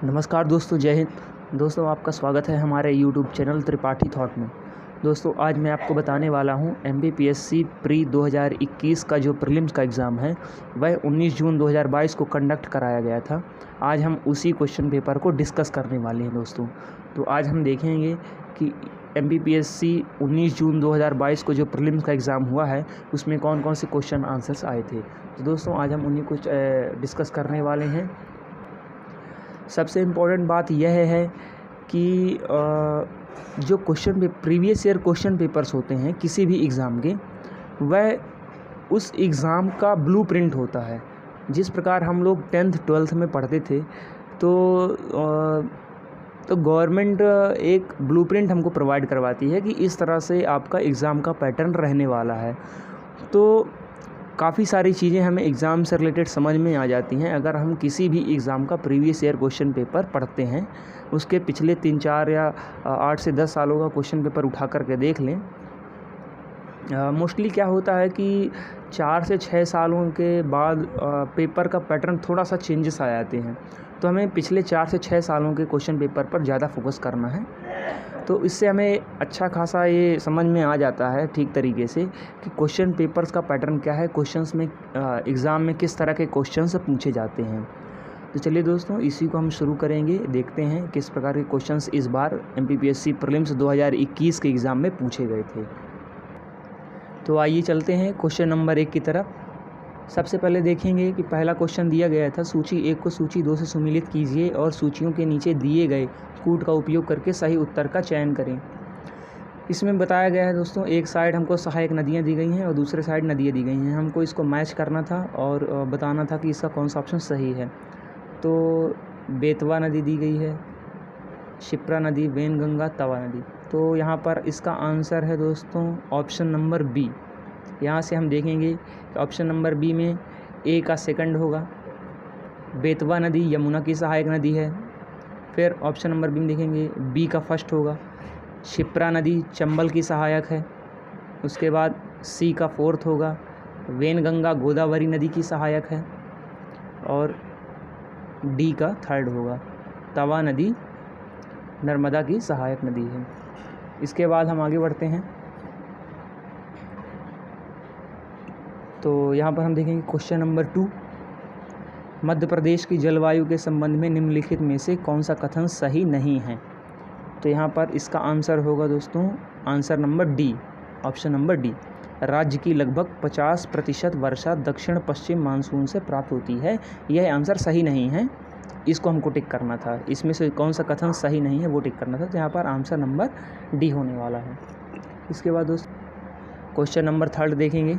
नमस्कार दोस्तों, जय हिंद। दोस्तों, आपका स्वागत है हमारे यूट्यूब चैनल त्रिपाठी थॉट में। दोस्तों, आज मैं आपको बताने वाला हूं MBPSC प्री 2021 का जो प्रीलिम्स का एग्ज़ाम है वह 19 जून 2022 को कंडक्ट कराया गया था। आज हम उसी क्वेश्चन पेपर को डिस्कस करने वाले हैं दोस्तों। तो आज हम देखेंगे कि MBPSC 19 जून 2022 को जो प्रीलिम्स का एग्ज़ाम हुआ है उसमें कौन कौन से क्वेश्चन आंसर्स आए थे। तो दोस्तों, आज हम उन्हीं कुछ डिस्कस करने वाले हैं। सबसे इम्पोर्टेंट बात यह है कि जो प्रीवियस ईयर क्वेश्चन पेपर्स होते हैं किसी भी एग्ज़ाम के, वह उस एग्ज़ाम का ब्लूप्रिंट होता है। जिस प्रकार हम लोग 10th 12th में पढ़ते थे तो गवर्नमेंट एक ब्लूप्रिंट हमको प्रोवाइड करवाती है कि इस तरह से आपका एग्ज़ाम का पैटर्न रहने वाला है। तो काफ़ी सारी चीज़ें हमें एग्ज़ाम से रिलेटेड समझ में आ जाती हैं अगर हम किसी भी एग्ज़ाम का प्रीवियस ईयर क्वेश्चन पेपर पढ़ते हैं। उसके पिछले 3-4 या 8 से 10 सालों का क्वेश्चन पेपर उठा करके देख लें। मोस्टली क्या होता है कि 4 से 6 सालों के बाद पेपर का पैटर्न थोड़ा सा चेंजेस आ जाते हैं। तो हमें पिछले 4 से 6 सालों के क्वेश्चन पेपर पर ज़्यादा फोकस करना है। तो इससे हमें अच्छा खासा ये समझ में आ जाता है ठीक तरीके से कि क्वेश्चन पेपर्स का पैटर्न क्या है, क्वेश्चंस में एग्ज़ाम में किस तरह के क्वेश्चंस पूछे जाते हैं। तो चलिए दोस्तों, इसी को हम शुरू करेंगे। देखते हैं किस प्रकार के क्वेश्चंस इस बार MPPSC प्रीलिम्स 2021 के एग्ज़ाम में पूछे गए थे। तो आइए चलते हैं क्वेश्चन नंबर 1 की तरफ। सबसे पहले देखेंगे कि पहला क्वेश्चन दिया गया था, सूची 1 को सूची 2 से सुमेलित कीजिए और सूचियों के नीचे दिए गए कूट का उपयोग करके सही उत्तर का चयन करें। इसमें बताया गया है दोस्तों, एक साइड हमको सहायक नदियाँ दी गई हैं और दूसरे साइड नदियाँ दी गई हैं। हमको इसको मैच करना था और बताना था कि इसका कौन सा ऑप्शन सही है। तो बेतवा नदी दी गई है, शिप्रा नदी, वैनगंगा, तवा नदी। तो यहाँ पर इसका आंसर है दोस्तों ऑप्शन नंबर बी। यहाँ से हम देखेंगे कि ऑप्शन नंबर बी में ए का सेकंड होगा, बेतवा नदी यमुना की सहायक नदी है। फिर ऑप्शन नंबर बी में देखेंगे बी का फर्स्ट होगा, शिप्रा नदी चंबल की सहायक है। उसके बाद सी का फोर्थ होगा, वैनगंगा गोदावरी नदी की सहायक है। और डी का थर्ड होगा, तवा नदी नर्मदा की सहायक नदी है। इसके बाद हम आगे बढ़ते हैं। तो यहाँ पर हम देखेंगे क्वेश्चन नंबर 2, मध्य प्रदेश की जलवायु के संबंध में निम्नलिखित में से कौन सा कथन सही नहीं है। तो यहाँ पर इसका आंसर होगा दोस्तों answer number D, option number D. राज्य की लगभग 50% वर्षा दक्षिण पश्चिम मानसून से प्राप्त होती है। यह आंसर सही नहीं है, इसको हमको टिक करना था। इसमें से कौन सा कथन सही नहीं है वो टिक करना था। तो यहाँ पर आंसर नंबर डी होने वाला है। इसके बाद दोस्तों क्वेश्चन नंबर 3 देखेंगे,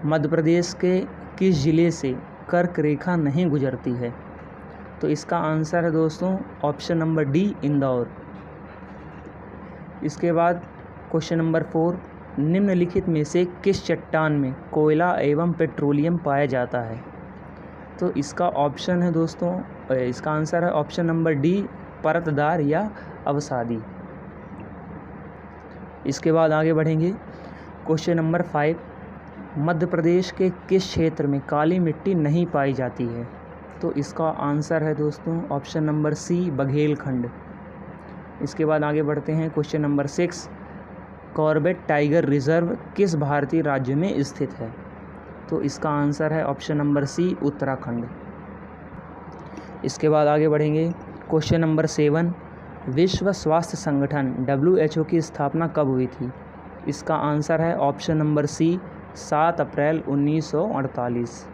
मध्य प्रदेश के किस ज़िले से कर्क रेखा नहीं गुजरती है। तो इसका आंसर है दोस्तों ऑप्शन नंबर डी, इंदौर। इसके बाद क्वेश्चन नंबर 4, निम्नलिखित में से किस चट्टान में कोयला एवं पेट्रोलियम पाया जाता है। तो इसका ऑप्शन है दोस्तों, इसका आंसर है ऑप्शन नंबर डी, परतदार या अवसादी। इसके बाद आगे बढ़ेंगे। क्वेश्चन नंबर 5, मध्य प्रदेश के किस क्षेत्र में काली मिट्टी नहीं पाई जाती है। तो इसका आंसर है दोस्तों ऑप्शन नंबर सी, बघेलखंड। इसके बाद आगे बढ़ते हैं। Question number 6, Corbett tiger reserve किस भारतीय राज्य में स्थित है। तो इसका आंसर है ऑप्शन नंबर सी, उत्तराखंड। इसके बाद आगे बढ़ेंगे। क्वेश्चन नंबर 7, विश्व स्वास्थ्य संगठन WHO की स्थापना कब हुई थी। इसका आंसर है ऑप्शन नंबर सी, 7 अप्रैल 1948।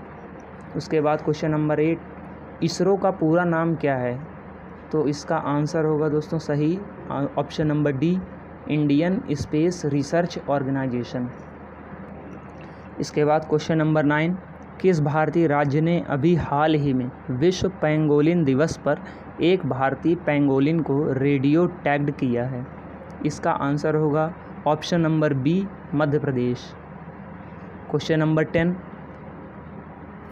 उसके बाद क्वेश्चन नंबर 8, इसरो का पूरा नाम क्या है। तो इसका आंसर होगा दोस्तों सही, option number D, Indian space research organisation. इसके बाद क्वेश्चन नंबर 9, किस भारतीय राज्य ने अभी हाल ही में विश्व पेंगोलिन दिवस पर एक भारतीय पेंगोलिन को रेडियो टैग्ड किया है। इसका आंसर होगा option number B, Madhya Pradesh. Question number 10,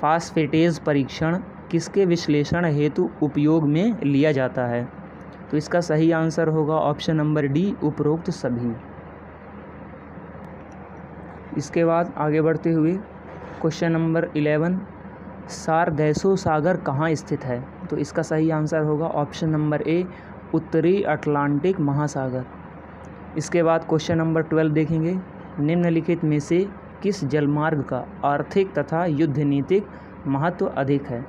phosphatase परीक्षण किसके विश्लेषण हेतु उपयोग में लिया जाता है। तो इसका सही आंसर होगा ऑप्शन नंबर डी, उपरोक्त सभी। इसके बाद आगे बढ़ते हुए क्वेश्चन नंबर 11, सारगैसो सागर कहाँ स्थित है। तो इसका सही आंसर होगा ऑप्शन नंबर ए, उत्तरी अटलांटिक महासागर। इसके बाद क्वेश्चन नंबर 12 देखेंगे, निम्नलिखित में से किस जलमार्ग का आर्थिक तथा युद्ध नीतिक महत्व अधिक है?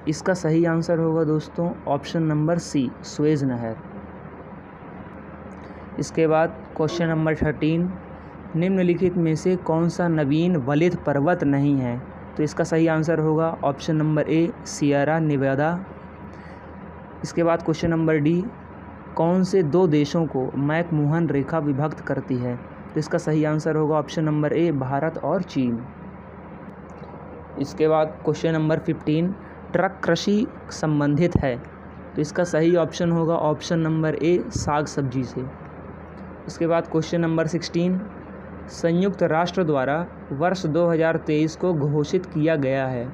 इसका सही आंसर होगा दोस्तों ऑप्शन नंबर सी, सुएज नहर। इसके बाद क्वेश्चन नंबर 13, निम्नलिखित में से कौन सा नवीन वलित पर्वत नहीं है? तो इसका सही आंसर होगा option number A, Sierra Nevada. इसके बाद क्वेश्चन नंबर डी, कौन से दो देशों को मैकमोहन रेखा विभक्त करती है? तो इसका सही आंसर होगा ऑप्शन नंबर ए, भारत और चीन। इसके बाद क्वेश्चन नंबर 15, ट्रक कृषि संबंधित है? तो इसका सही ऑप्शन होगा ऑप्शन नंबर ए, साग सब्जी से। इसके बाद क्वेश्चन नंबर 16, संयुक्त राष्ट्र द्वारा वर्ष 2023 को घोषित किया गया है?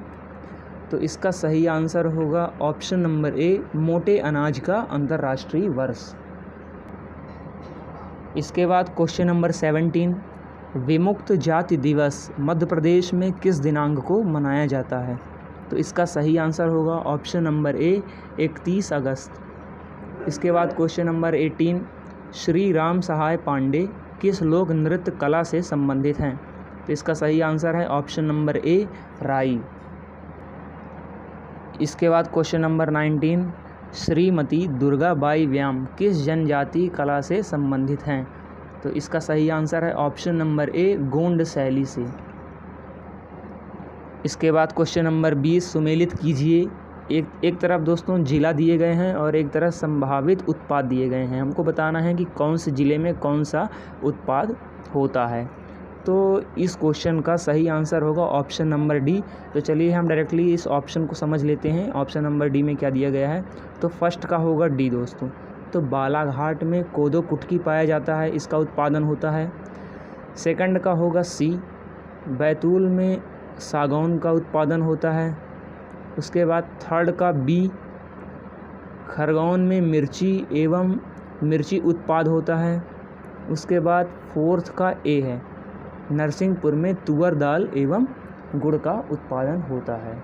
तो इसका सही आंसर होगा ऑप्शन नंबर ए, मोटे अनाज का अंतर्राष्ट्रीय वर्ष। इसके बाद क्वेश्चन नंबर 17, विमुक्त जाति दिवस मध्य प्रदेश में किस दिनांक को मनाया जाता है? तो इसका सही आंसर होगा ऑप्शन नंबर ए, 31 अगस्त। इसके बाद क्वेश्चन नंबर 18, श्री राम सहाय पांडे किस लोक नृत्य कला से संबंधित हैं? तो इसका सही आंसर है ऑप्शन नंबर ए, राई। इसके बाद क्वेश्चन नंबर 19, श्रीमती दुर्गाबाई व्याम किस जनजाति कला से संबंधित हैं? तो इसका सही आंसर है ऑप्शन नंबर ए, गोंड शैली से। इसके बाद क्वेश्चन नंबर 20, सुमेलित कीजिए। एक तरफ दोस्तों जिला दिए गए हैं और एक तरफ संभावित उत्पाद दिए गए हैं। हमको बताना है कि कौन से ज़िले में कौन सा उत्पाद होता है। तो इस क्वेश्चन का सही आंसर होगा ऑप्शन नंबर डी। तो चलिए हम डायरेक्टली इस ऑप्शन को समझ लेते हैं, ऑप्शन नंबर डी में क्या दिया गया है। तो फर्स्ट का होगा डी दोस्तों। तो बालाघाट में कोदो कुटकी पाया जाता है, इसका उत्पादन होता है। सेकंड का होगा सी, बैतूल में सागौन का उत्पादन होता है। उसके बाद थर्ड का बी, खरगोन में मिर्ची एवं मिर्ची उत्पाद होता है। उसके बाद फोर्थ का ए है, नरसिंहपुर में तुअर दाल एवं गुड़ का उत्पादन होता है।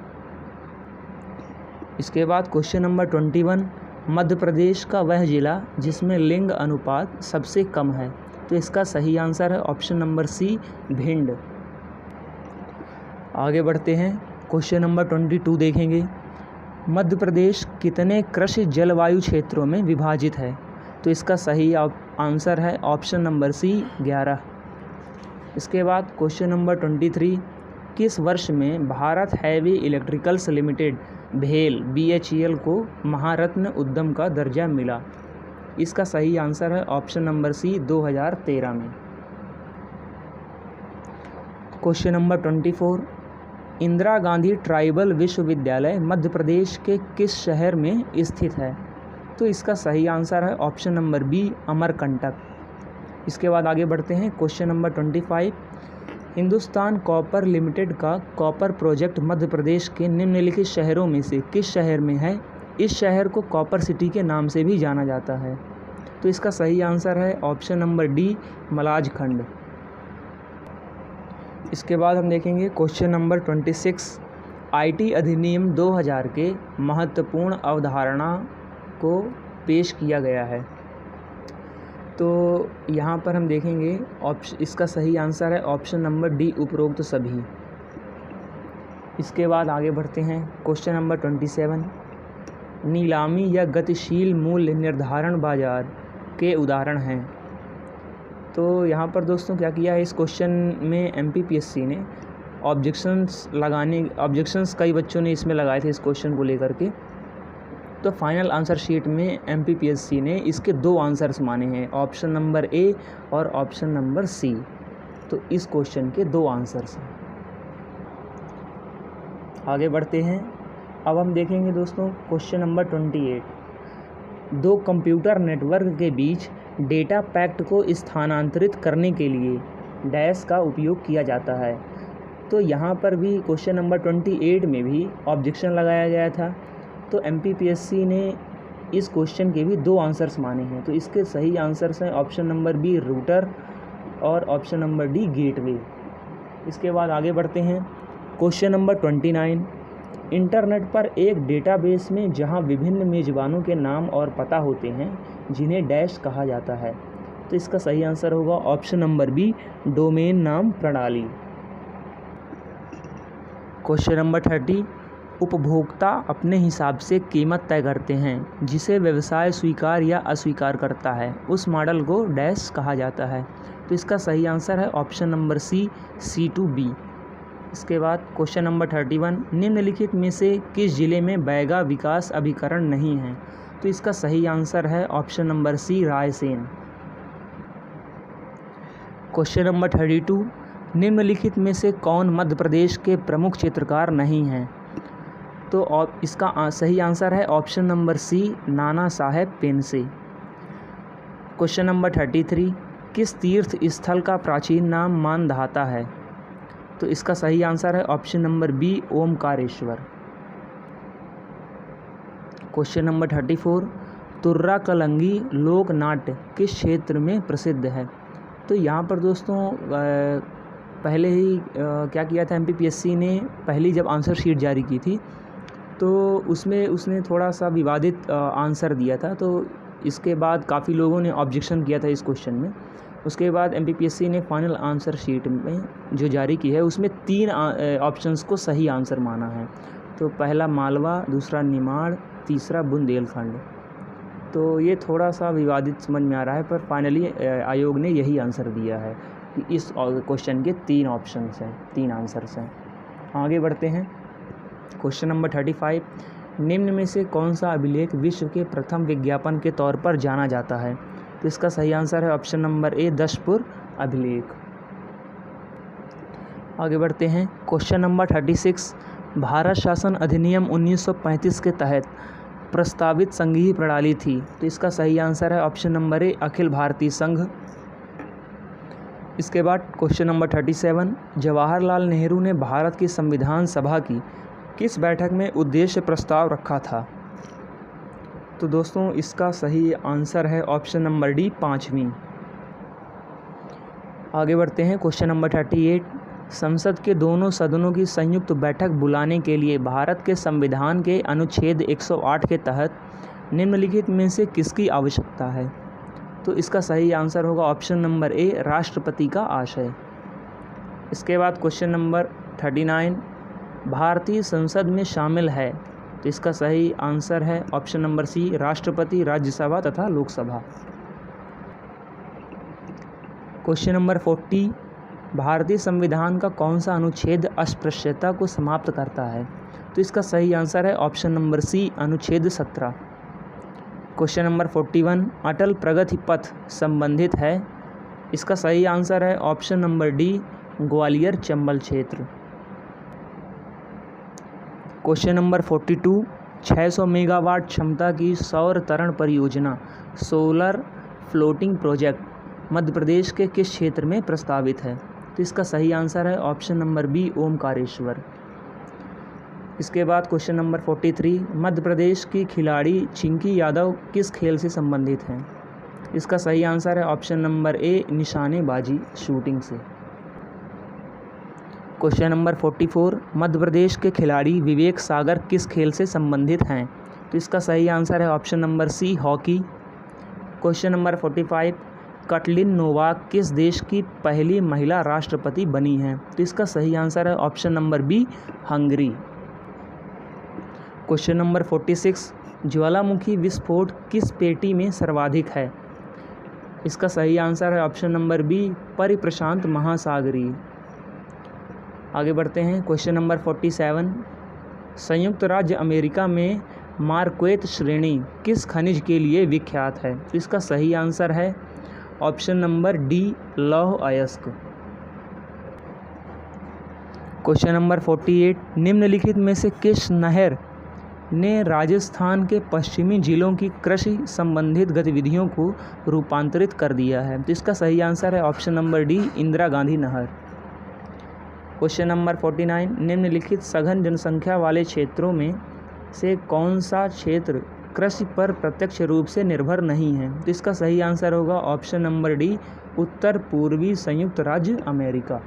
इसके बाद क्वेश्चन नंबर 21, मध्य प्रदेश का वह जिला जिसमें लिंग अनुपात सबसे कम है? तो इसका सही आंसर है ऑप्शन नंबर सी, भिंड। आगे बढ़ते हैं, क्वेश्चन नंबर 22 देखेंगे, मध्य प्रदेश कितने कृषि जलवायु क्षेत्रों में विभाजित है? तो इसका सही आंसर है ऑप्शन नंबर सी, 11। इसके बाद क्वेश्चन नंबर 23, किस वर्ष में भारत हैवी इलेक्ट्रिकल्स लिमिटेड भेल BHEL को महारत्न उद्यम का दर्जा मिला? इसका सही आंसर है ऑप्शन नंबर सी, 2013 में। Question number 24, Indira Gandhi tribal विश्वविद्यालय मध्य प्रदेश के किस शहर में स्थित है? तो इसका सही आंसर है ऑप्शन नंबर बी, अमरकंटक। इसके बाद आगे बढ़ते हैं, question number 25, Hindustan copper limited का कॉपर प्रोजेक्ट मध्य प्रदेश के निम्नलिखित शहरों में से किस शहर में है? इस शहर को कॉपर सिटी के नाम से भी जाना जाता है। तो इसका सही आंसर है ऑप्शन नंबर डी, मलाजखंड। इसके बाद हम देखेंगे क्वेश्चन नंबर 26, IT अधिनियम 2000 के महत्वपूर्ण अवधारणा को पेश किया गया है। तो यहाँ पर हम देखेंगे इसका सही आंसर है ऑप्शन नंबर डी, उपरोक्त सभी। इसके बाद आगे बढ़ते हैं, क्वेश्चन नंबर 27, नीलामी या गतिशील मूल्य निर्धारण बाजार के उदाहरण हैं? तो यहाँ पर दोस्तों क्या किया है, इस क्वेश्चन में MPPSC ने ऑब्जेक्शंस कई बच्चों ने इसमें लगाए थे इस क्वेश्चन को लेकर के। तो फाइनल आंसर शीट में MPPSC ने इसके 2 आंसर्स माने हैं, ऑप्शन नंबर ए और ऑप्शन नंबर सी। तो इस क्वेश्चन के 2 आंसर्स हैं। आगे बढ़ते हैं, अब हम देखेंगे दोस्तों क्वेश्चन नंबर 28, 2 कंप्यूटर नेटवर्क के बीच डेटा पैकेट को स्थानांतरित करने के लिए डैश का उपयोग किया जाता है। तो यहाँ पर भी क्वेश्चन नंबर 28 में भी ऑब्जेक्शन लगाया गया था। तो MPPSC ने इस क्वेश्चन के भी 2 आंसर्स माने हैं। तो इसके सही आंसर्स हैं ऑप्शन नंबर बी, रूटर, और ऑप्शन नंबर डी, गेटवे। इसके बाद आगे बढ़ते हैं, क्वेश्चन नंबर 29, इंटरनेट पर एक डेटाबेस में जहां विभिन्न मेज़बानों के नाम और पता होते हैं जिन्हें डैश कहा जाता है। तो इसका सही आंसर होगा ऑप्शन नंबर बी, डोमेन नाम प्रणाली। क्वेश्चन नंबर 30, उपभोक्ता अपने हिसाब से कीमत तय करते हैं जिसे व्यवसाय स्वीकार या अस्वीकार करता है, उस मॉडल को डैश कहा जाता है। तो इसका सही आंसर है ऑप्शन नंबर सी, C2B। इसके बाद क्वेश्चन नंबर 31, निम्नलिखित में से किस जिले में बैगा विकास अभिकरण नहीं है। तो इसका सही आंसर है option number C, Raisen. Question number 32, निम्नलिखित में से कौन मध्य प्रदेश के प्रमुख चित्रकार नहीं हैं। तो इसका सही आंसर है ऑप्शन नंबर सी, नाना साहेब पेंडसे। क्वेश्चन नंबर 33, किस तीर्थ स्थल का प्राचीन नाम मानधाता है। तो इसका सही आंसर है option number B, Omkareshwar. Question number 34, Turra Kalangi लोक नाट्य किस क्षेत्र में प्रसिद्ध है। तो यहाँ पर दोस्तों पहले ही क्या किया था, MPPSC ने पहली जब आंसर शीट जारी की थी तो उसमें उसने थोड़ा सा विवादित आंसर दिया था। तो इसके बाद काफ़ी लोगों ने ऑब्जेक्शन किया था इस क्वेश्चन में। उसके बाद MPPSC ने फाइनल आंसर शीट में जो जारी की है उसमें 3 ऑप्शंस को सही आंसर माना है। तो पहला मालवा, दूसरा निमाड़, तीसरा बुंदेलखंड। तो ये थोड़ा सा विवादित समझ में आ रहा है, पर फाइनली आयोग ने यही आंसर दिया है कि इस क्वेश्चन के 3 ऑप्शंस हैं, 3 आंसर्स हैं। आगे बढ़ते हैं। क्वेश्चन नंबर 35, निम्न में से कौन सा अभिलेख विश्व के प्रथम विज्ञापन के तौर पर जाना जाता है। तो इसका सही आंसर है ऑप्शन नंबर ए, दशपुर अभिलेख। आगे बढ़ते हैं। क्वेश्चन नंबर 36, भारत शासन अधिनियम 1935 के तहत प्रस्तावित संघीय प्रणाली थी। तो इसका सही आंसर है ऑप्शन नंबर ए, अखिल भारतीय संघ। इसके बाद क्वेश्चन नंबर 37, जवाहरलाल नेहरू ने भारत की संविधान सभा की किस बैठक में उद्देश्य प्रस्ताव रखा था। तो दोस्तों इसका सही आंसर है ऑप्शन नंबर डी, 5वीं। आगे बढ़ते हैं। क्वेश्चन नंबर 38, संसद के दोनों सदनों की संयुक्त बैठक बुलाने के लिए भारत के संविधान के अनुच्छेद 108 के तहत निम्नलिखित में से किसकी आवश्यकता है। तो इसका सही आंसर होगा ऑप्शन नंबर ए, राष्ट्रपति का आशय। इसके बाद क्वेश्चन नंबर 39, भारतीय संसद में शामिल है। तो इसका सही आंसर है ऑप्शन नंबर सी, राष्ट्रपति, राज्यसभा तथा लोकसभा। क्वेश्चन नंबर 40, भारतीय संविधान का कौन सा अनुच्छेद अस्पृश्यता को समाप्त करता है। तो इसका सही आंसर है ऑप्शन नंबर सी, अनुच्छेद 17। क्वेश्चन नंबर 41, अटल प्रगति पथ संबंधित है। इसका सही आंसर है option number D, Gwalior Chambal क्षेत्र। क्वेश्चन नंबर 42, 600 मेगावाट क्षमता की सौर तरण परियोजना solar floating project Madhya Pradesh के किस क्षेत्र में प्रस्तावित है। तो इसका सही आंसर है ऑप्शन नंबर बी, ओमकारेश्वर। इसके बाद क्वेश्चन नंबर 43, मध्य प्रदेश की खिलाड़ी चिंकी यादव किस खेल से संबंधित हैं। इसका सही आंसर है ऑप्शन नंबर ए, निशानेबाजी, शूटिंग से। क्वेश्चन नंबर 44, मध्य प्रदेश के खिलाड़ी विवेक सागर किस खेल से संबंधित हैं। तो इसका सही आंसर है option number C, hockey. Question number 45, Katalin Novak किस देश की पहली महिला राष्ट्रपति बनी हैं। तो इसका सही आंसर है option number B, Hungary. Question number 46, ज्वालामुखी विस्फोट किस पेटी में सर्वाधिक है। इसका सही आंसर है ऑप्शन नंबर बी, परिप्रशांत महासागरीय। आगे बढ़ते हैं। क्वेश्चन नंबर 47, संयुक्त राज्य अमेरिका में मार्क्वेट श्रेणी किस खनिज के लिए विख्यात है। तो इसका सही आंसर है ऑप्शन नंबर डी, लौह अयस्क। क्वेश्चन नंबर 48, निम्नलिखित में से किस नहर ने राजस्थान के पश्चिमी जिलों की कृषि संबंधित गतिविधियों को रूपांतरित कर दिया है। तो इसका सही आंसर है option number D, Indira Gandhi नहर। क्वेश्चन नंबर 49, निम्नलिखित सघन जनसंख्या वाले क्षेत्रों में से कौन सा क्षेत्र कृषि पर प्रत्यक्ष रूप से निर्भर नहीं है। तो इसका सही आंसर होगा ऑप्शन नंबर डी, उत्तर पूर्वी संयुक्त राज्य अमेरिका।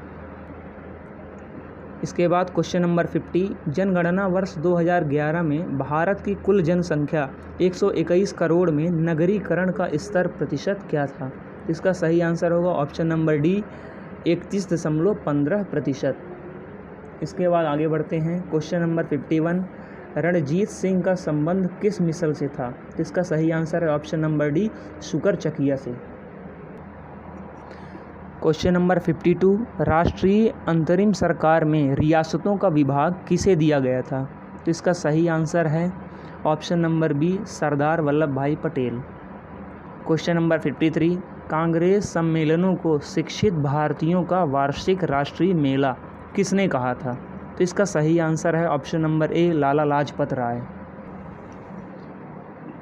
इसके बाद क्वेश्चन नंबर 50, जनगणना वर्ष 2011 में भारत की कुल जनसंख्या 121 करोड़ में नगरीकरण का स्तर प्रतिशत क्या था? इसका सही आंसर होगा ऑप्शन नंबर डी 31.15%। इसके बाद आगे बढ़ते हैं। क्वेश्चन नंबर 51, रणजीत सिंह का संबंध किस मिसल से था? इसका सही आंसर है ऑप्शन नंबर डी शुकर चकिया से। क्वेश्चन नंबर 52, राष्ट्रीय अंतरिम सरकार में रियासतों का विभाग किसे दिया गया था? तो इसका सही आंसर है option number B Sardar Vallabh भाई पटेल। क्वेश्चन नंबर 53, कांग्रेस सम्मेलनों को शिक्षित भारतीयों का वार्षिक राष्ट्रीय मेला किसने कहा था? तो इसका सही आंसर है ऑप्शन नंबर ए लाला लाजपत राय।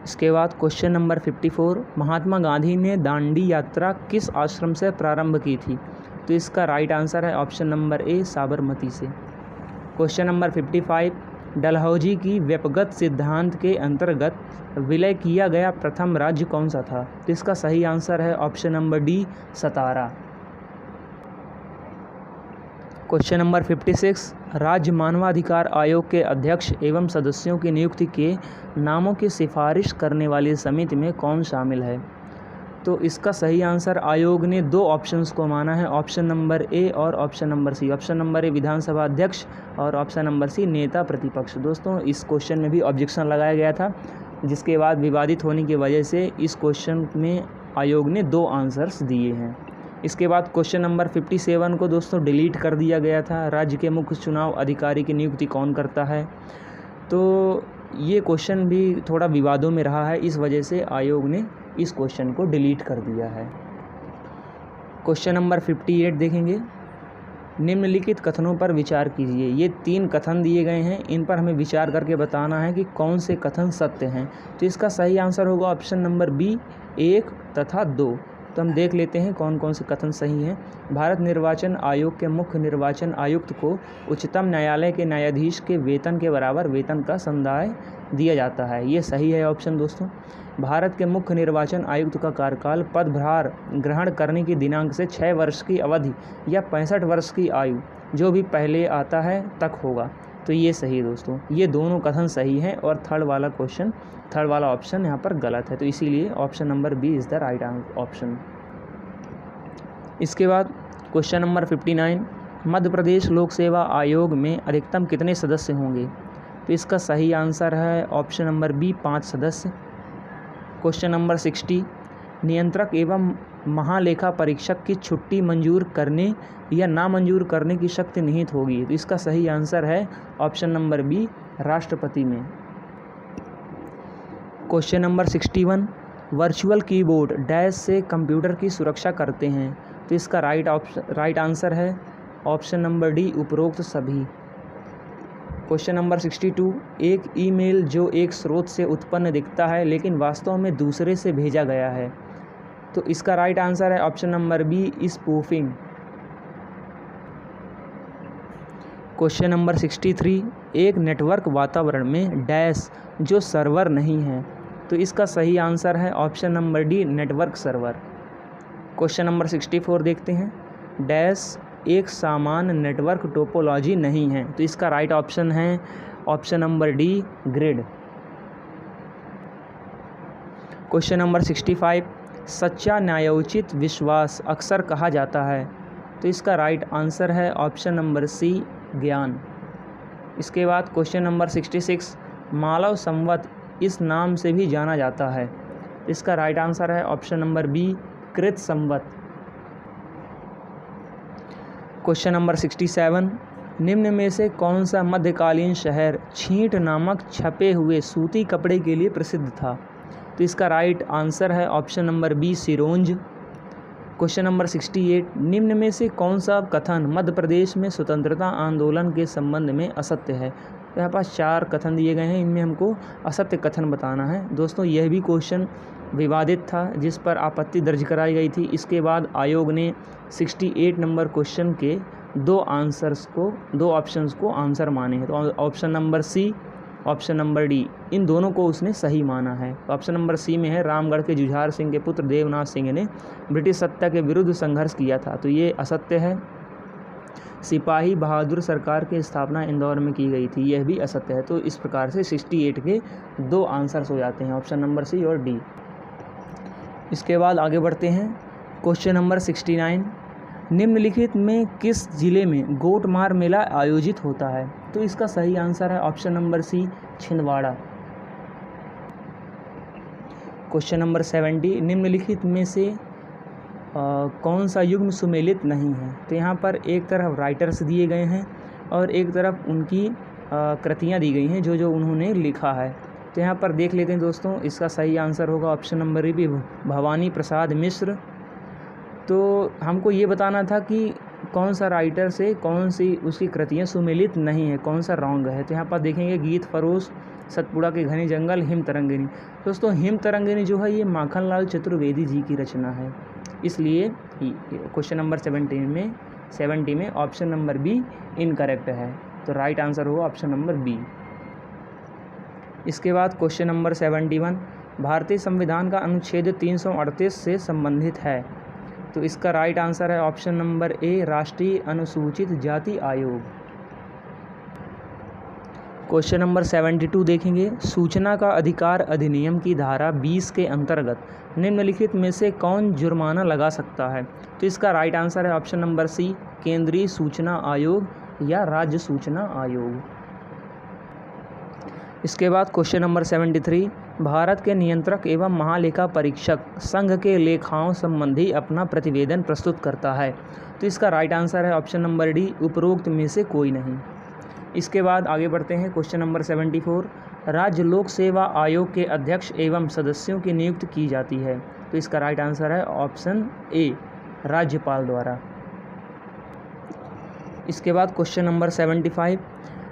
इसके बाद क्वेश्चन नंबर 54, महात्मा गांधी ने दांडी यात्रा किस आश्रम से प्रारंभ की थी? तो इसका राइट आंसर है ऑप्शन नंबर ए साबरमती से। क्वेश्चन नंबर 55, डलहौजी की व्यपगत सिद्धांत के अंतर्गत विलय किया गया प्रथम राज्य कौन सा था? तो इसका सही आंसर है ऑप्शन नंबर डी सतारा। क्वेश्चन नंबर 56, राज्य मानवाधिकार आयोग के अध्यक्ष एवं सदस्यों की नियुक्ति के नामों की सिफारिश करने वाली समिति में कौन शामिल है? तो इसका सही आंसर आयोग ने दो ऑप्शंस को माना है, ऑप्शन नंबर ए और option number C. Option number A Vidhan Sabha अध्यक्ष और ऑप्शन नंबर सी नेता प्रतिपक्ष। दोस्तों इस क्वेश्चन में भी ऑब्जेक्शन लगाया गया था, जिसके बाद विवादित होने की वजह से इस क्वेश्चन में आयोग ने दो आंसर्स दिए हैं। इसके बाद क्वेश्चन नंबर 57 को दोस्तों डिलीट कर दिया गया था। राज्य के मुख्य चुनाव अधिकारी की नियुक्ति कौन करता है? तो ये क्वेश्चन भी थोड़ा विवादों में रहा है, इस वजह से आयोग ने इस क्वेश्चन को डिलीट कर दिया है। क्वेश्चन नंबर 58 देखेंगे। निम्नलिखित कथनों पर विचार कीजिए। ये 3 कथन दिए गए हैं, इन पर हमें विचार करके बताना है कि कौन से कथन सत्य हैं। तो इसका सही आंसर होगा ऑप्शन नंबर बी 1 तथा 2। तो हम देख लेते हैं कौन कौन से कथन सही हैं। भारत निर्वाचन आयोग के मुख्य निर्वाचन आयुक्त को उच्चतम न्यायालय के न्यायाधीश के वेतन के बराबर वेतन का संदाय दिया जाता है, ये सही है ऑप्शन दोस्तों। भारत के मुख्य निर्वाचन आयुक्त का कार्यकाल पदभार ग्रहण करने की दिनांक से 6 वर्ष की अवधि या 65 वर्ष की आयु जो भी पहले आता है तक होगा। तो ये सही दोस्तों, ये दोनों कथन सही हैं और थर्ड वाला ऑप्शन यहाँ पर गलत है। तो इसीलिए option number B is the right option. इसके बाद क्वेश्चन नंबर 59, मध्य प्रदेश लोक सेवा आयोग में अधिकतम कितने सदस्य होंगे? तो इसका सही आंसर है ऑप्शन नंबर बी 5 सदस्य। क्वेश्चन नंबर 60, नियंत्रक एवं महालेखा परीक्षक की छुट्टी मंजूर करने या ना मंजूर करने की शक्ति निहित होगी। तो इसका सही आंसर है ऑप्शन नंबर बी राष्ट्रपति में। Question number 61, virtual keyboard dash से कंप्यूटर की सुरक्षा करते हैं। तो इसका राइट आंसर है ऑप्शन नंबर डी उपरोक्त सभी। क्वेश्चन नंबर 62, एक ईमेल जो एक स्रोत से उत्पन्न दिखता है लेकिन वास्तव में दूसरे से भेजा गया है। तो इसका राइट आंसर है option number B spoofing. Question number 63, एक नेटवर्क वातावरण में डैश जो सर्वर नहीं है। तो इसका सही आंसर है option number D network server. Question number 64 देखते हैं, डैश एक सामान्य नेटवर्क टोपोलॉजी नहीं है। तो इसका राइट ऑप्शन है option number D grid. Question number 65, सच्चा न्यायोचित विश्वास अक्सर कहा जाता है। तो इसका राइट आंसर है ऑप्शन नंबर सी ज्ञान। इसके बाद क्वेश्चन नंबर 66, मालव संवत इस नाम से भी जाना जाता है। इसका राइट आंसर है ऑप्शन नंबर बी कृत संवत। क्वेश्चन नंबर 67, निम्न में से कौन सा मध्यकालीन शहर छींट नामक छपे हुए सूती कपड़े के लिए प्रसिद्ध था? तो इसका राइट आंसर है option number B Sironj. Question number 68, निम्न में से कौन सा कथन मध्य प्रदेश में स्वतंत्रता आंदोलन के संबंध में असत्य है? तो यहाँ पास 4 कथन दिए गए हैं, इनमें हमको असत्य कथन बताना है। दोस्तों यह भी क्वेश्चन विवादित था जिस पर आपत्ति दर्ज कराई गई थी। इसके बाद आयोग ने 68 नंबर क्वेश्चन के 2 ऑप्शंस को आंसर माने हैं। तो option number C, option number D, इन दोनों को उसने सही माना है। तो ऑप्शन नंबर सी में है रामगढ़ के जुझार सिंह के पुत्र देवनाथ सिंह ने ब्रिटिश सत्ता के विरुद्ध संघर्ष किया था। तो ये असत्य है। सिपाही बहादुर सरकार की स्थापना इंदौर में की गई थी, यह भी असत्य है। तो इस प्रकार से 68 के 2 आंसर्स हो जाते हैं, ऑप्शन नंबर सी और डी। इसके बाद आगे बढ़ते हैं। क्वेश्चन नंबर 69, निम्नलिखित में किस जिले में गोटमार मेला आयोजित होता है? तो इसका सही आंसर है option number C, Chhindwara. Question number 70, निम्नलिखित में से कौन सा युग्म सुमेलित नहीं है? तो यहाँ पर एक तरफ राइटर्स दिए गए हैं और एक तरफ उनकी कृतियाँ दी गई हैं जो उन्होंने लिखा है। तो यहाँ पर देख लेते हैं दोस्तों, इसका सही आंसर होगा option number B, Bhavani Prasad Mishra. तो हमको ये बताना था कि कौन सा राइटर से कौन सी उसकी कृतियाँ सुमेलित नहीं है, कौन सा रॉन्ग है। तो यहाँ पर देखेंगे गीत फरोश, सतपुड़ा के घने जंगल, हिम तरंगिनी। दोस्तों हिम तरंगिनी जो है ये माखनलाल चतुर्वेदी जी की रचना है, इसलिए क्वेश्चन नंबर 70 में ऑप्शन नंबर बी इनकरेक्ट है। तो राइट आंसर होगा ऑप्शन नंबर बी। इसके बाद क्वेश्चन नंबर 71, भारतीय संविधान का अनुच्छेद 338 से संबंधित है? तो इसका राइट आंसर है ऑप्शन नंबर ए, राष्ट्रीय अनुसूचित जाति आयोग। क्वेश्चन नंबर 72 देखेंगे, सूचना का अधिकार अधिनियम की धारा 20 के अंतर्गत निम्नलिखित में से कौन जुर्माना लगा सकता है? तो इसका राइट आंसर है ऑप्शन नंबर सी, केंद्रीय सूचना आयोग या राज्य सूचना आयोग। इसके बाद क्वेश्चन नंबर 73, भारत के नियंत्रक एवं महालेखा परीक्षक संघ के लेखाओं संबंधी अपना प्रतिवेदन प्रस्तुत करता है। तो इसका राइट आंसर है ऑप्शन नंबर डी, उपरोक्त में से कोई नहीं। इसके बाद आगे बढ़ते हैं। क्वेश्चन नंबर 74, राज्य लोक सेवा आयोग के अध्यक्ष एवं सदस्यों की नियुक्ति की जाती है? तो इसका राइट आंसर है ऑप्शन ए, राज्यपाल द्वारा। इसके बाद क्वेश्चन नंबर 75,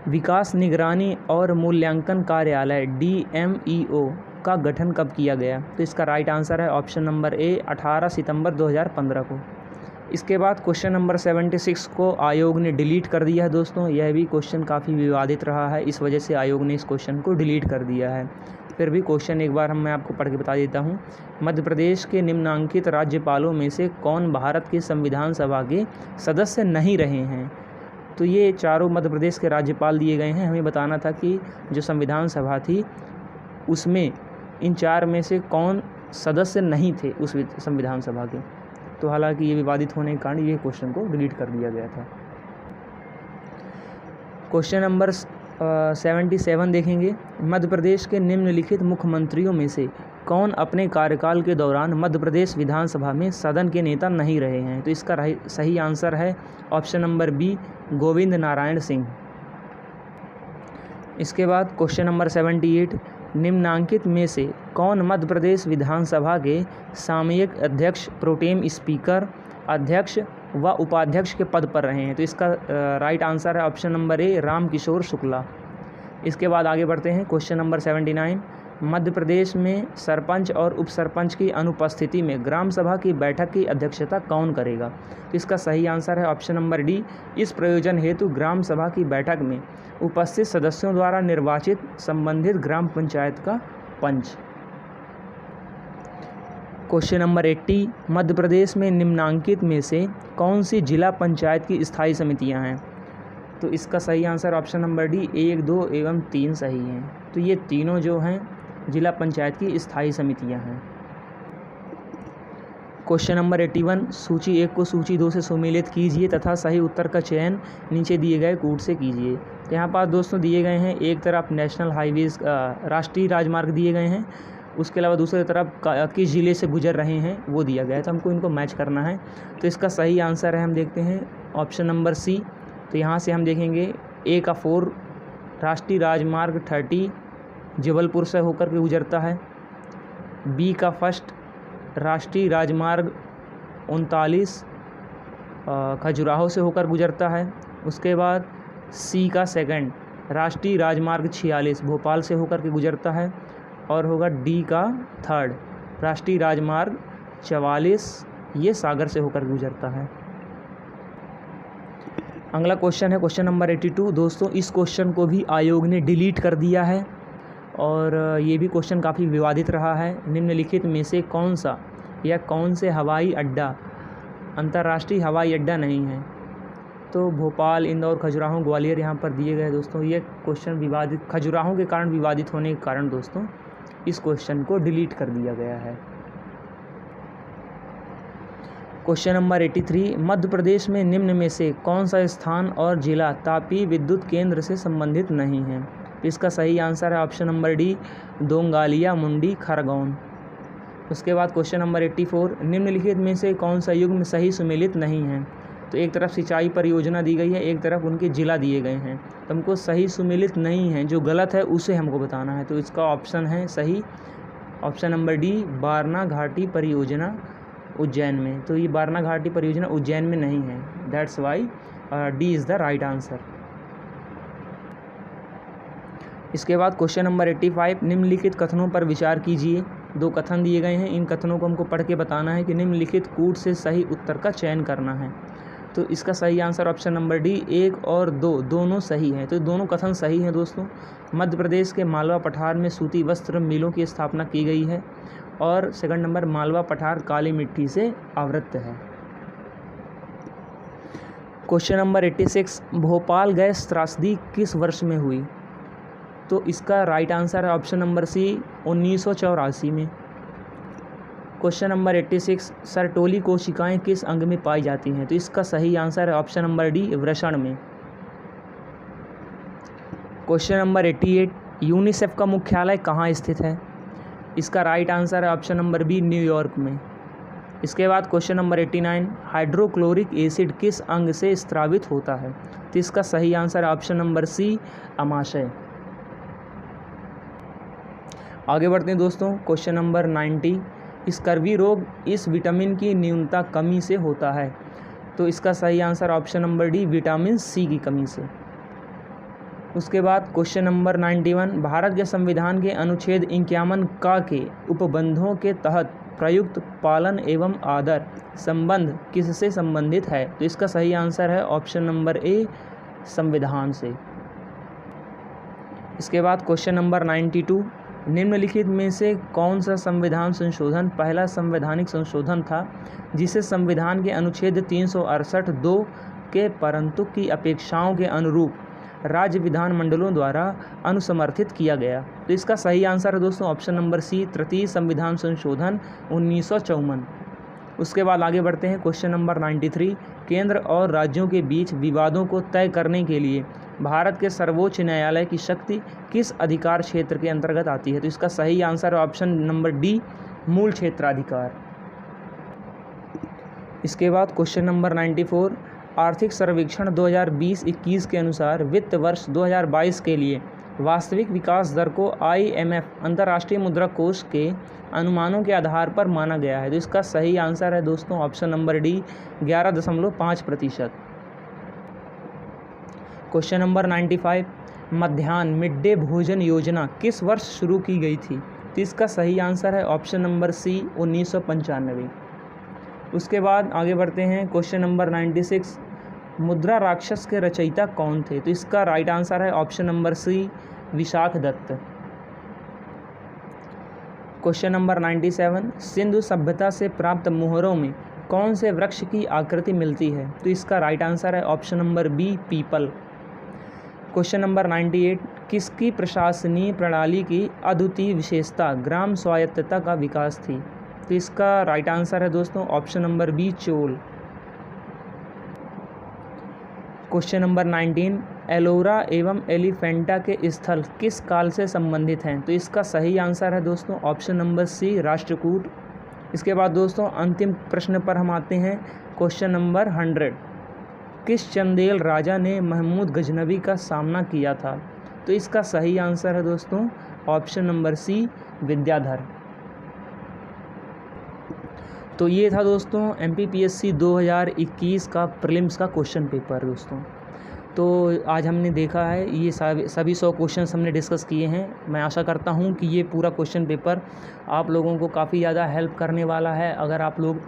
विकास निगरानी और मूल्यांकन कार्यालय DMEO का गठन कब किया गया? तो इसका राइट आंसर है ऑप्शन नंबर ए, 18 सितंबर 2015 को। इसके बाद क्वेश्चन नंबर 76 को आयोग ने डिलीट कर दिया है दोस्तों। यह भी क्वेश्चन काफ़ी विवादित रहा है, इस वजह से आयोग ने इस क्वेश्चन को डिलीट कर दिया है। फिर भी क्वेश्चन एक बार मैं आपको पढ़ के बता देता हूँ। मध्य प्रदेश के निम्नांकित राज्यपालों में से कौन भारत की संविधान सभा के सदस्य नहीं रहे हैं? तो ये चारों मध्य प्रदेश के राज्यपाल दिए गए हैं। हमें बताना था कि जो संविधान सभा थी उसमें इन 4 में से कौन सदस्य नहीं थे उस संविधान सभा के। तो हालांकि ये विवादित होने के कारण ये क्वेश्चन को डिलीट कर दिया गया था। क्वेश्चन नंबर 77 देखेंगे, मध्य प्रदेश के निम्नलिखित मुख्यमंत्रियों में से कौन अपने कार्यकाल के दौरान मध्य प्रदेश विधानसभा में सदन के नेता नहीं रहे हैं? तो इसका सही आंसर है option number B, Govind Narayan Singh. इसके बाद क्वेश्चन नंबर 78, निम्नांकित में से कौन मध्य प्रदेश विधानसभा के सामयिक अध्यक्ष, प्रोटेम स्पीकर, अध्यक्ष व उपाध्यक्ष के पद पर रहे हैं? तो इसका राइट आंसर है option number A, Ramkishore Shukla. इसके बाद आगे बढ़ते हैं। क्वेश्चन नंबर 79, मध्य प्रदेश में सरपंच और उप सरपंच की अनुपस्थिति में ग्राम सभा की बैठक की अध्यक्षता कौन करेगा? तो इसका सही आंसर है ऑप्शन नंबर डी, इस प्रयोजन हेतु ग्राम सभा की बैठक में उपस्थित सदस्यों द्वारा निर्वाचित संबंधित ग्राम पंचायत का पंच। क्वेश्चन नंबर 80, मध्य प्रदेश में निम्नांकित में से कौन सी जिला पंचायत की स्थायी समितियां हैं? तो इसका सही आंसर ऑप्शन नंबर डी, 1, 2 एवं 3 सही हैं। तो ये तीनों जो हैं जिला पंचायत की स्थायी समितियां हैं। क्वेश्चन नंबर 81, सूची 1 को सूची 2 से सुमेलित कीजिए तथा सही उत्तर का चयन नीचे दिए गए कूट से कीजिए। तो यहाँ पर दोस्तों दिए गए हैं, एक तरफ नेशनल हाईवेज राष्ट्रीय राजमार्ग दिए गए हैं, उसके अलावा दूसरी तरफ किस ज़िले से गुजर रहे हैं वो दिया गया है। तो हमको इनको मैच करना है। तो इसका सही आंसर है, हम देखते हैं ऑप्शन नंबर सी। तो यहाँ से हम देखेंगे ए का 4 राष्ट्रीय राजमार्ग 30 जबलपुर से होकर के गुजरता है। बी का 1 राष्ट्रीय राजमार्ग 39 खजुराहो से होकर गुजरता है। उसके बाद सी का 2 राष्ट्रीय राजमार्ग 46 भोपाल से होकर के गुजरता है। और होगा डी का 3 राष्ट्रीय राजमार्ग 44 ये सागर से होकर गुजरता है। अगला क्वेश्चन है क्वेश्चन नंबर 82। दोस्तों इस क्वेश्चन को भी आयोग ने डिलीट कर दिया है और ये भी क्वेश्चन काफ़ी विवादित रहा है। निम्नलिखित में से कौन सा या कौन से हवाई अड्डा अंतर्राष्ट्रीय हवाई अड्डा नहीं है? तो भोपाल, इंदौर, खजुराहो, ग्वालियर यहाँ पर दिए गए दोस्तों। ये क्वेश्चन विवादित, खजुराहो के कारण विवादित होने के कारण दोस्तों इस क्वेश्चन को डिलीट कर दिया गया है। क्वेश्चन नंबर 83, मध्य प्रदेश में निम्न में से कौन सा स्थान और जिला तापीय विद्युत केंद्र से संबंधित नहीं है? तो इसका सही आंसर है ऑप्शन नंबर डी, दोंगालिया, मुंडी, खरगोन। उसके बाद क्वेश्चन नंबर 84, निम्नलिखित में से कौन सा युग्म सही सुमेलित नहीं है? तो एक तरफ सिंचाई परियोजना दी गई है, एक तरफ उनके जिला दिए गए हैं, तो हमको सही सुमेलित नहीं है, जो गलत है उसे हमको बताना है। तो इसका ऑप्शन है सही ऑप्शन नंबर डी, बारना घाटी परियोजना उज्जैन में। तो ये बारना घाटी परियोजना उज्जैन में नहीं है, that's why D is the right answer. इसके बाद क्वेश्चन नंबर 85, निम्नलिखित कथनों पर विचार कीजिए। 2 कथन दिए गए हैं, इन कथनों को हमको पढ़ के बताना है कि निम्नलिखित कूट से सही उत्तर का चयन करना है। तो इसका सही आंसर ऑप्शन नंबर डी, 1 और 2 दोनों सही हैं। तो दोनों कथन सही हैं दोस्तों। मध्य प्रदेश के मालवा पठार में सूती वस्त्र मिलों की स्थापना की गई है, और सेकंड नंबर मालवा पठार काली मिट्टी से आवृत है। क्वेश्चन नंबर 86, भोपाल गैस त्रासदी किस वर्ष में हुई? तो इसका राइट आंसर है ऑप्शन नंबर सी, 1984 में। क्वेश्चन नंबर 86, सरटोली कोशिकाएं किस अंग में पाई जाती हैं? तो इसका सही आंसर है ऑप्शन नंबर डी, वृषण में। क्वेश्चन नंबर 88, यूनिसेफ का मुख्यालय कहाँ स्थित है? इसका राइट आंसर है ऑप्शन नंबर बी, न्यूयॉर्क में। इसके बाद क्वेश्चन नंबर 89, हाइड्रोक्लोरिक एसिड किस अंग से स्रावित होता है? तो इसका सही आंसर है ऑप्शन नंबर सी, अमाशय। आगे बढ़ते हैं दोस्तों। क्वेश्चन नंबर 90, स्कर्वी रोग इस विटामिन की न्यूनता कमी से होता है? तो इसका सही answer option number D, vitamin C की कमी से। उसके बाद क्वेश्चन नंबर 91, भारत के संविधान के अनुच्छेद 51 का के उपबंधों के तहत प्रयुक्त पालन एवं आदर संबंध किससे संबंधित है? तो इसका सही आंसर है ऑप्शन नंबर ए, संविधान से। इसके बाद क्वेश्चन नंबर 92, निम्नलिखित में से कौन सा संविधान संशोधन पहला संवैधानिक संशोधन था जिसे संविधान के अनुच्छेद 368(2) के परंतु की अपेक्षाओं के अनुरूप राज्य विधानमंडलों द्वारा अनुसमर्थित किया गया? तो इसका सही आंसर है दोस्तों ऑप्शन नंबर सी, तृतीय संविधान संशोधन 1954। उसके बाद आगे बढ़ते हैं। क्वेश्चन नंबर 93, केंद्र और राज्यों के बीच विवादों को तय करने के लिए भारत के सर्वोच्च न्यायालय की शक्ति किस अधिकार क्षेत्र के अंतर्गत आती है? तो इसका सही आंसर है ऑप्शन नंबर डी, मूल क्षेत्राधिकार। इसके बाद क्वेश्चन नंबर 94, आर्थिक सर्वेक्षण 2020-21 के अनुसार वित्त वर्ष 2022 के लिए वास्तविक विकास दर को IMF अंतर्राष्ट्रीय मुद्रा कोष के अनुमानों के आधार पर माना गया है। तो इसका सही आंसर है दोस्तों option number D, 11.5%। Question number 95, मध्याह्न मिड डे भोजन योजना किस वर्ष शुरू की गई थी? तो इसका सही आंसर है ऑप्शन नंबर सी, 1995। उसके बाद आगे बढ़ते हैं। क्वेश्चन नंबर 96, मुद्रा राक्षस के रचयिता कौन थे? तो इसका राइट आंसर है option number C, Vishakh Datt. Question number 97, Sindhu सभ्यता से प्राप्त मोहरों में कौन से वृक्ष की आकृति मिलती है? तो इसका राइट आंसर है ऑप्शन नंबर बी, पीपल। क्वेश्चन नंबर 98, किसकी प्रशासनीय प्रणाली की अद्वितीय विशेषता ग्राम स्वायत्तता का विकास थी? तो इसका राइट आंसर है दोस्तों option number B, Chola. Question number 19, Ellora एवं एलिफेंटा के स्थल किस काल से संबंधित हैं? तो इसका सही आंसर है दोस्तों ऑप्शन नंबर सी, राष्ट्रकूट। इसके बाद दोस्तों अंतिम प्रश्न पर हम आते हैं। क्वेश्चन नंबर 100, किस चंदेल राजा ने महमूद गजनवी का सामना किया था? तो इसका सही आंसर है दोस्तों ऑप्शन नंबर सी, विद्याधर। तो ये था दोस्तों MPPSC 2021 का प्रीलिम्स का क्वेश्चन पेपर दोस्तों। तो आज हमने देखा है ये सभी 100 क्वेश्चंस हमने डिस्कस किए हैं। मैं आशा करता हूँ कि ये पूरा क्वेश्चन पेपर आप लोगों को काफ़ी ज़्यादा हेल्प करने वाला है। अगर आप लोग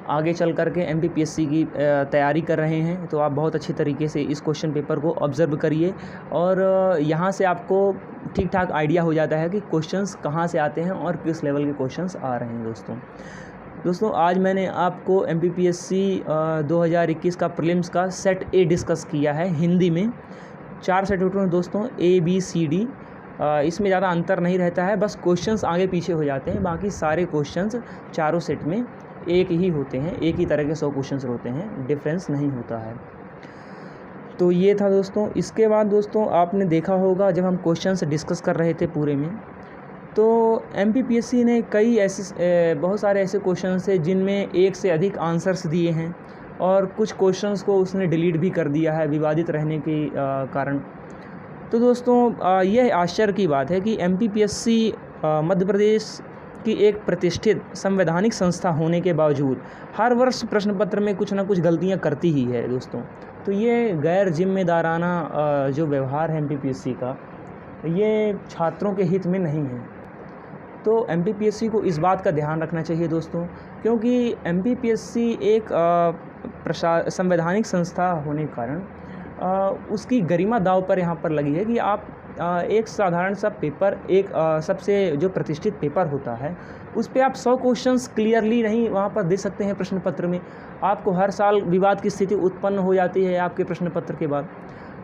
आगे चल कर के MPPSC की तैयारी कर रहे हैं तो आप बहुत अच्छी तरीके से इस क्वेश्चन पेपर को ऑब्ज़र्व करिए, और यहाँ से आपको ठीक ठाक आइडिया हो जाता है कि क्वेश्चंस कहाँ से आते हैं और किस लेवल के क्वेश्चंस आ रहे हैं दोस्तों। दोस्तों आज मैंने आपको MPPSC 2021 का प्रीलिम्स का सेट ए डिस्कस किया है हिंदी में। 4 सेट होते हैं दोस्तों, ABCD। इसमें ज़्यादा अंतर नहीं रहता है, बस क्वेश्चंस आगे पीछे हो जाते हैं। बाकी सारे क्वेश्चंस चारों सेट में एक ही होते हैं, एक ही तरह के 100 क्वेश्चंस होते हैं, डिफरेंस नहीं होता है। तो ये था दोस्तों। इसके बाद दोस्तों आपने देखा होगा जब हम क्वेश्चंस डिस्कस कर रहे थे पूरे में, तो MPPSC ने कई ऐसे बहुत सारे ऐसे क्वेश्चंस थे जिनमें एक से अधिक आंसर्स दिए हैं और कुछ क्वेश्चंस को उसने डिलीट भी कर दिया है विवादित रहने के कारण। तो दोस्तों यह आश्चर्य की बात है कि MPPSC मध्य प्रदेश की एक प्रतिष्ठित संवैधानिक संस्था होने के बावजूद हर वर्ष प्रश्न पत्र में कुछ ना कुछ गलतियां करती ही है दोस्तों। तो ये गैर जिम्मेदाराना जो व्यवहार है MPPSC का, ये छात्रों के हित में नहीं है। तो MPPSC को इस बात का ध्यान रखना चाहिए दोस्तों, क्योंकि MPPSC एक संवैधानिक संस्था होने के कारण उसकी गरिमा दांव पर यहाँ पर लगी है कि आप एक साधारण सा पेपर, एक सबसे जो प्रतिष्ठित पेपर होता है, उस पे आप 100 क्वेश्चंस क्लियरली नहीं वहाँ पर दे सकते हैं प्रश्न पत्र में। आपको हर साल विवाद की स्थिति उत्पन्न हो जाती है आपके प्रश्न पत्र के बाद।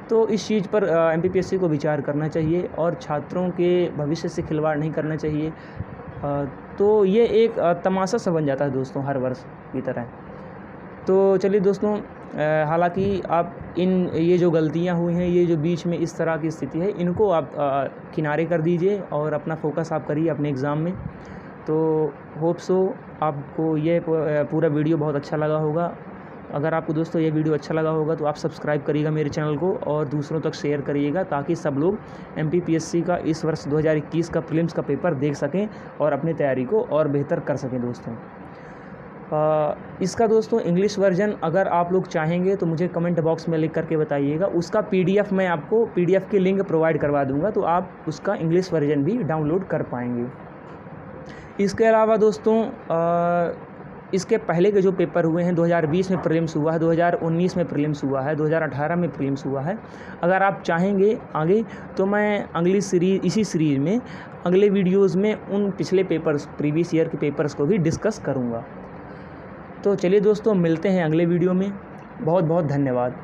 तो इस चीज़ पर MPPSC को विचार करना चाहिए और छात्रों के भविष्य से खिलवाड़ नहीं करना चाहिए। तो ये एक तमाशा सा बन जाता है दोस्तों हर वर्ष की तरह। तो चलिए दोस्तों, हालांकि आप ये जो गलतियां हुई हैं, ये जो बीच में इस तरह की स्थिति है, इनको आप किनारे कर दीजिए और अपना फोकस आप करिए अपने एग्ज़ाम में। तो होप सो आपको ये पूरा वीडियो बहुत अच्छा लगा होगा। अगर आपको दोस्तों ये वीडियो अच्छा लगा होगा तो आप सब्सक्राइब करिएगा मेरे चैनल को और दूसरों तक शेयर करिएगा, ताकि सब लोग MPPSC का इस वर्ष 2021 का प्रीलिम्स का पेपर देख सकें और अपनी तैयारी को और बेहतर कर सकें दोस्तों। इसका दोस्तों इंग्लिश वर्जन अगर आप लोग चाहेंगे तो मुझे कमेंट बॉक्स में लिख करके बताइएगा। उसका PDF मैं आपको PDF की लिंक प्रोवाइड करवा दूंगा, तो आप उसका इंग्लिश वर्जन भी डाउनलोड कर पाएंगे। इसके अलावा दोस्तों इसके पहले के जो पेपर हुए हैं, 2020 में प्रीलिम्स हुआ है, 2019 में प्रीलिम्स हुआ है, 2018 में प्रीलिम्स हुआ है। अगर आप चाहेंगे आगे तो मैं अगली सीरीज़, इसी सीरीज़ में अगले वीडियोज़ में उन पिछले पेपर्स, प्रीवियस ईयर के पेपर्स को भी डिस्कस करूँगा। तो चलिए दोस्तों, मिलते हैं अगले वीडियो में। बहुत बहुत धन्यवाद।